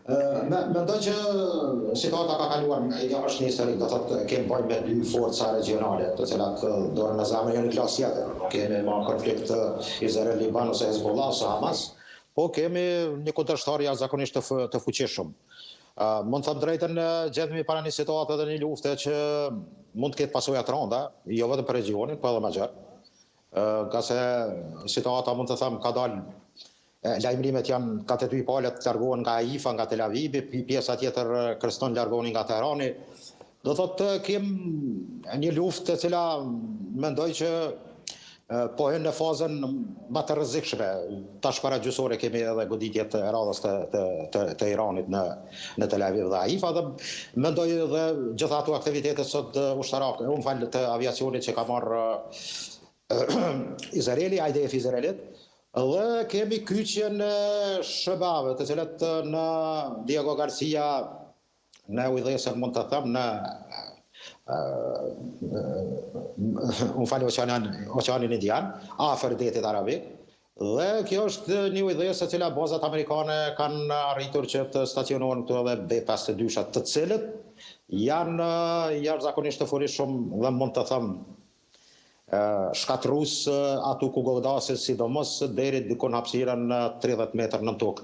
Mendoj që situata ka kaluar është një histori, do thotë kemi bërë me dy forca regionale, të cilat dorën në zemër janë në klasë tjetër. Kemi ma konflikt Izrael-Liban ose Hezbollah ose Hamas, po kemi një kundërshtar jashtëzakonisht të fuqishëm. Mund të them drejtën, gjendemi para një situate dhe një lufte që mund të ketë pasoja të rënda, jo vetëm për regionin, po edhe më gjatë. Ka se situata mund të them ka dalë. Lajmërimet janë ka të dy palët largohen nga Haifa, nga Tel Avivi, pjesa tjetër kërcënon largohen nga Teherani. Do thotë kemë një luftë e cila mendoj që po hyn në fazën më të rrezikshme. Tash para gjysore kemi edhe goditjet e radhës të Iranit në Tel Aviv dhe Haifa, dhe mendoj edhe gjitha ato aktivitetet sot ushtarake, të aviacionit që ka marrë Izraeli, IDF Izraelit. Dhe kemi kyçjen e shëbave, të cilet në Diego Garcia, në ujdhesën mund të them, Oqeanin Indian, afër detit arabik. Dhe kjo është një ujdhesë e cila bazat amerikane kanë arritur që të stacionohen këtu edhe B-52-shat, të cilët janë jashtëzakonisht të fuqishëm dhe mund të them shkatrus atu ku godasin, sidomos deri dikon hapësirën 30 metër nën tokë.